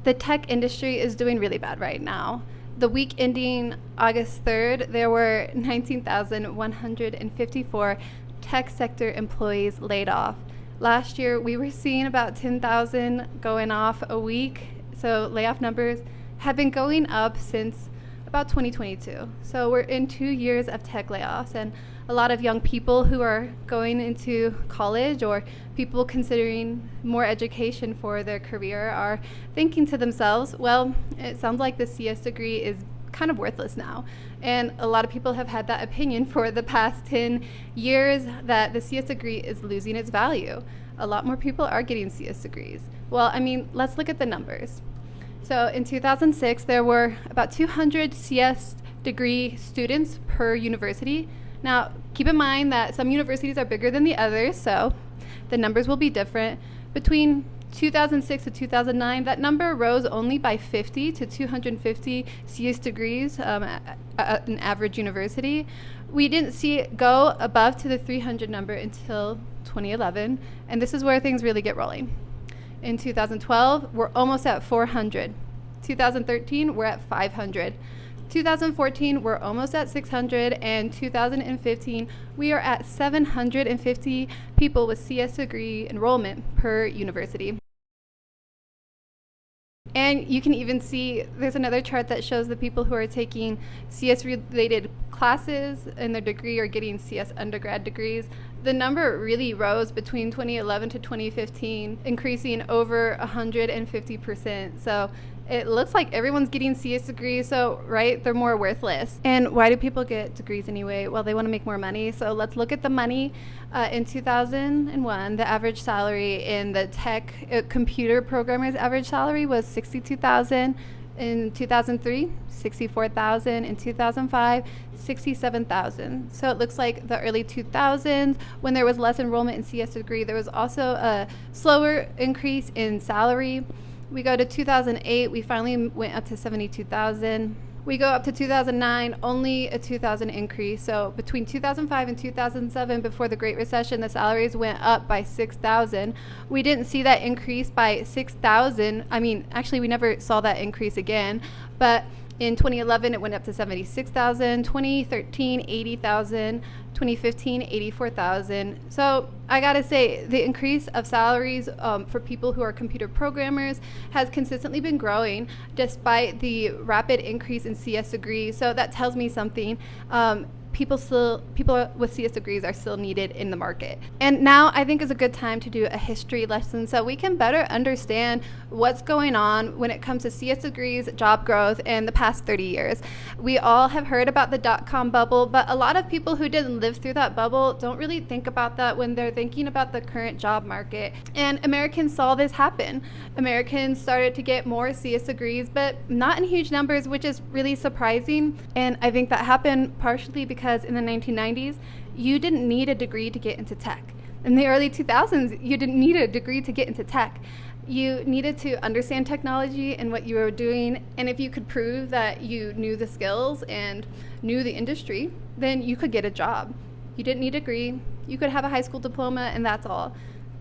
The tech industry is doing really bad right now. The week ending August 3rd, there were 19,154 tech sector employees laid off. Last year, we were seeing about 10,000 going off a week. So layoff numbers have been going up since about 2022. So we're in 2 years of tech layoffs, and a lot of young people who are going into college or people considering more education for their career are thinking to themselves, well, it sounds like the CS degree is kind of worthless now. And a lot of people have had that opinion for the past 10 years that the CS degree is losing its value. A lot more people are getting CS degrees. Well, let's look at the numbers. So in 2006, there were about 200 CS degree students per university. Now, keep in mind that some universities are bigger than the others, so the numbers will be different. Between 2006 to 2009, that number rose only by 50 to 250 CS degrees at an average university. We didn't see it go above to the 300 number until 2011, and this is where things really get rolling. In 2012, we're almost at 400. 2013, we're at 500. 2014, we're almost at 600, and 2015, we are at 750 people with CS degree enrollment per university. And you can even see there's another chart that shows the people who are taking CS related classes in their degree or getting CS undergrad degrees. The number really rose between 2011 to 2015, increasing over 150%. So it looks like everyone's getting CS degrees, so right, they're more worthless. And why do people get degrees anyway? Well, they want to make more money. So let's look at the money. In 2001, the average salary in the tech computer programmer's average salary was $62,000. In 2003, $64,000. In 2005, $67,000. So it looks like the early 2000s, when there was less enrollment in CS degree, there was also a slower increase in salary. We go to 2008, we finally went up to 72,000. We go up to 2009, only a 2,000 increase. So between 2005 and 2007, before the Great Recession, the salaries went up by 6,000. We didn't see that increase by 6,000. Actually, we never saw that increase again. But in 2011, it went up to 76,000. 2013, 80,000. 2015, 84,000. So I gotta say, the increase of salaries for people who are computer programmers has consistently been growing despite the rapid increase in CS degrees. So that tells me something. People with CS degrees are still needed in the market. And now I think is a good time to do a history lesson so we can better understand what's going on when it comes to CS degrees, job growth, and the past 30 years. We all have heard about the dot-com bubble, but a lot of people who didn't live through that bubble don't really think about that when they're thinking about the current job market. And Americans saw this happen. Americans started to get more CS degrees, but not in huge numbers, which is really surprising. And I think that happened partially because in the 1990s, you didn't need a degree to get into tech. In the early 2000s, you didn't need a degree to get into tech. You needed to understand technology and what you were doing, and if you could prove that you knew the skills and knew the industry, then you could get a job. You didn't need a degree. You could have a high school diploma, and that's all.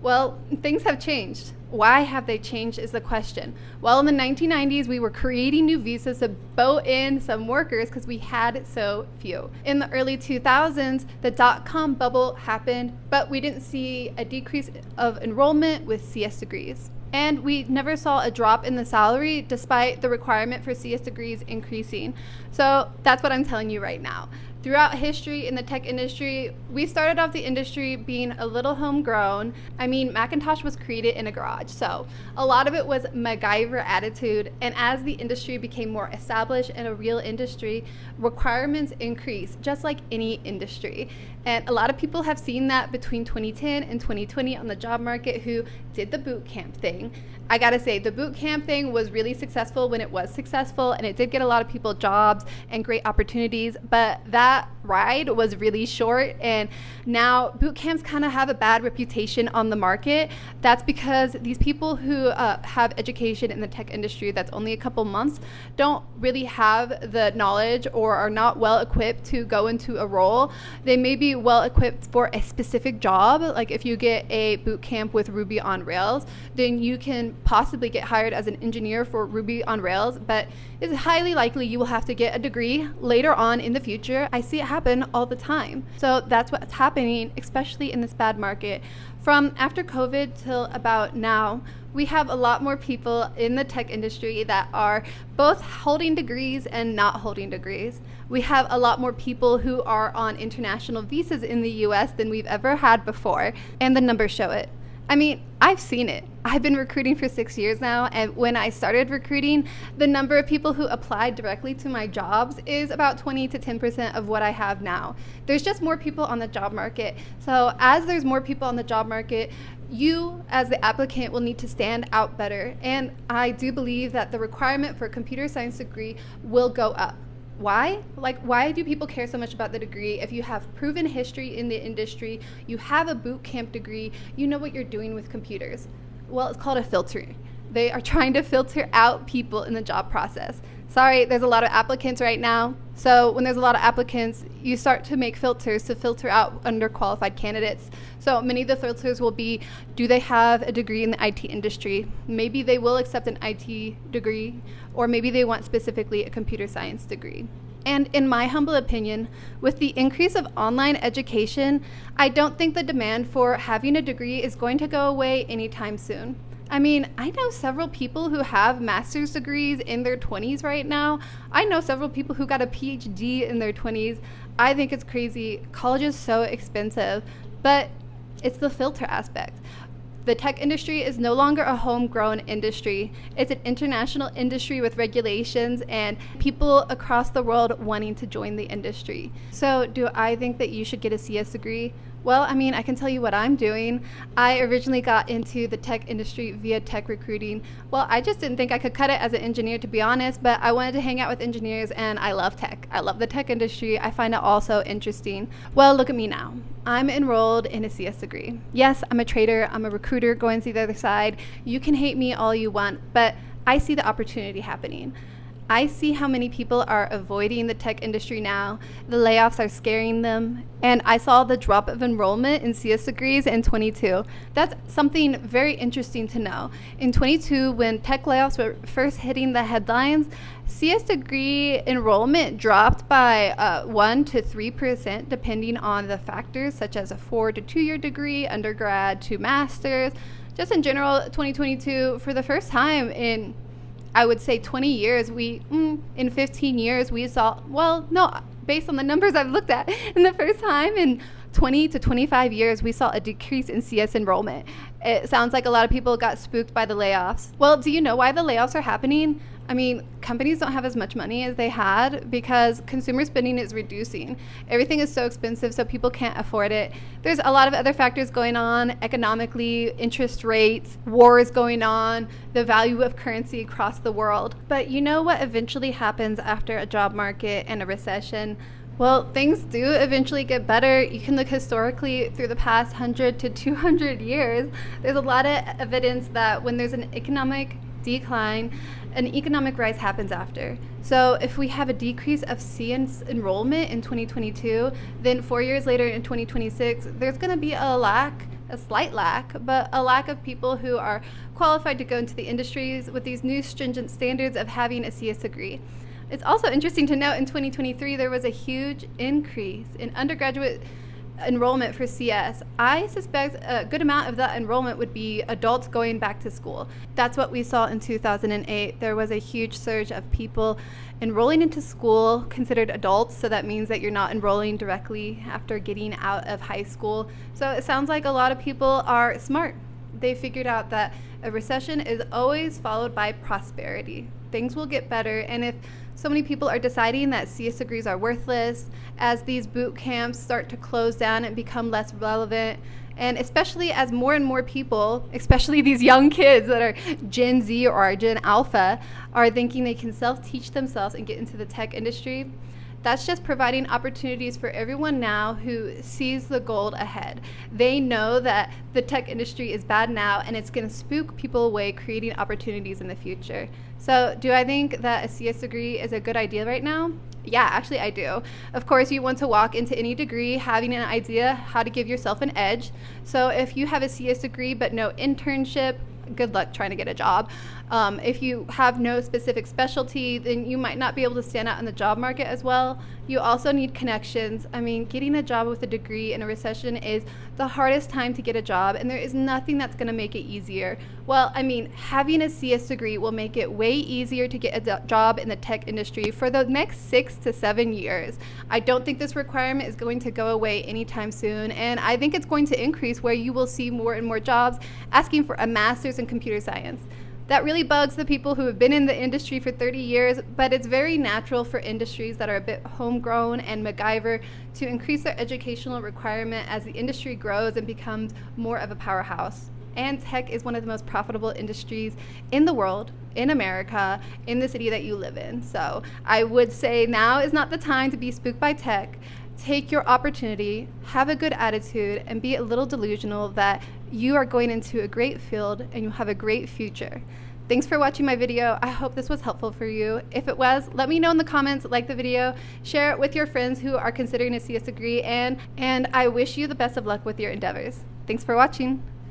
Well, things have changed. Why have they changed is the question. Well, in the 1990s, we were creating new visas to boat in some workers because we had so few. In the early 2000s, the dot-com bubble happened, but we didn't see a decrease of enrollment with CS degrees. And we never saw a drop in the salary despite the requirement for CS degrees increasing. So that's what I'm telling you right now. Throughout history in the tech industry, we started off the industry being a little homegrown. Macintosh was created in a garage, so a lot of it was MacGyver attitude. And as the industry became more established and a real industry, requirements increased, just like any industry. And a lot of people have seen that between 2010 and 2020 on the job market who did the boot camp thing. I gotta say, the boot camp thing was really successful when it was successful, and it did get a lot of people jobs and great opportunities, but that ride was really short, and now boot camps kind of have a bad reputation on the market. That's because these people who have education in the tech industry that's only a couple months don't really have the knowledge or are not well equipped to go into a role. They may be well equipped for a specific job. Like if you get a boot camp with Ruby on Rails, then you can possibly get hired as an engineer for Ruby on Rails, but it's highly likely you will have to get a degree later on in the future. I see it happen all the time. So that's what's happening, especially in this bad market. From after COVID till about now, we have a lot more people in the tech industry that are both holding degrees and not holding degrees. We have a lot more people who are on international visas in the US than we've ever had before, and the numbers show it. I mean, I've seen it. I've been recruiting for 6 years now, and when I started recruiting, the number of people who applied directly to my jobs is about 20 to 10% of what I have now. There's just more people on the job market. So as there's more people on the job market, you as the applicant will need to stand out better. And I do believe that the requirement for a computer science degree will go up. Why? Like, why do people care so much about the degree? If you have proven history in the industry, you have a boot camp degree, you know what you're doing with computers. Well, it's called a filter. They are trying to filter out people in the job process. Sorry, there's a lot of applicants right now. So when there's a lot of applicants, you start to make filters to filter out underqualified candidates. So many of the filters will be, do they have a degree in the IT industry? Maybe they will accept an IT degree, or maybe they want specifically a computer science degree. And in my humble opinion, with the increase of online education, I don't think the demand for having a degree is going to go away anytime soon. I mean, I know several people who have master's degrees in their 20s right now. I know several people who got a PhD in their 20s. I think it's crazy. College is so expensive, but it's the filter aspect. The tech industry is no longer a homegrown industry. It's an international industry with regulations and people across the world wanting to join the industry. So do I think that you should get a CS degree? Well, I mean, I can tell you what I'm doing. I originally got into the tech industry via tech recruiting. Well, I just didn't think I could cut it as an engineer, to be honest, but I wanted to hang out with engineers, and I love tech. I love the tech industry. I find it also interesting. Well, look at me now. I'm enrolled in a CS degree. Yes, I'm a trader. I'm a recruiter going to the other side. You can hate me all you want, but I see the opportunity happening. I see how many people are avoiding the tech industry now. The layoffs are scaring them. And I saw the drop of enrollment in CS degrees in 22. That's something very interesting to know. In 22, when tech layoffs were first hitting the headlines, CS degree enrollment dropped by 1 to 3%, depending on the factors, such as a 4 to 2 year degree, undergrad to master's. Just in general, 2022, for the first time in I would say 20 years, in 15 years, we saw, well, no, based on the numbers I've looked at, in the first time in 20 to 25 years, we saw a decrease in CS enrollment. It sounds like a lot of people got spooked by the layoffs. Well, do you know why the layoffs are happening? I mean, companies don't have as much money as they had because consumer spending is reducing. Everything is so expensive, so people can't afford it. There's a lot of other factors going on economically, interest rates, wars going on, the value of currency across the world. But you know what eventually happens after a job market and a recession? Well, things do eventually get better. You can look historically through the past 100 to 200 years. There's a lot of evidence that when there's an economic decline, an economic rise happens after. So if we have a decrease of CS enrollment in 2022, then 4 years later in 2026, there's going to be a slight lack, but a lack of people who are qualified to go into the industries with these new stringent standards of having a CS degree. It's also interesting to note in 2023, there was a huge increase in undergraduate enrollment for CS. I suspect a good amount of that enrollment would be adults going back to school. That's what we saw in 2008. There was a huge surge of people enrolling into school considered adults, so that means that you're not enrolling directly after getting out of high school. So it sounds like a lot of people are smart. They figured out that a recession is always followed by prosperity. Things will get better, and if so many people are deciding that CS degrees are worthless, as these boot camps start to close down and become less relevant, and especially as more and more people, especially these young kids that are Gen Z or Gen Alpha, are thinking they can self-teach themselves and get into the tech industry, That's just providing opportunities for everyone now who sees the gold ahead. They know that the tech industry is bad now and it's going to spook people away, creating opportunities in the future. So do I think that a CS degree is a good idea right now? Yeah, actually I do. Of course, you want to walk into any degree having an idea how to give yourself an edge. So if you have a CS degree but no internship, good luck trying to get a job. If you have no specific specialty, then you might not be able to stand out in the job market as well. You also need connections. I mean, getting a job with a degree in a recession is the hardest time to get a job, and there is nothing that's going to make it easier. Well, I mean, having a CS degree will make it way easier to get a job in the tech industry for the next 6 to 7 years. I don't think this requirement is going to go away anytime soon, and I think it's going to increase where you will see more and more jobs asking for a master's in computer science. That really bugs the people who have been in the industry for 30 years, but it's very natural for industries that are a bit homegrown and MacGyver to increase their educational requirement as the industry grows and becomes more of a powerhouse. And tech is one of the most profitable industries in the world, in America, in the city that you live in. So I would say now is not the time to be spooked by tech. Take your opportunity, have a good attitude, and be a little delusional that you are going into a great field and you have a great future. Thanks for watching my video. I hope this was helpful for you. If it was, let me know in the comments, like the video, share it with your friends who are considering a CS degree, and I wish you the best of luck with your endeavors. Thanks for watching.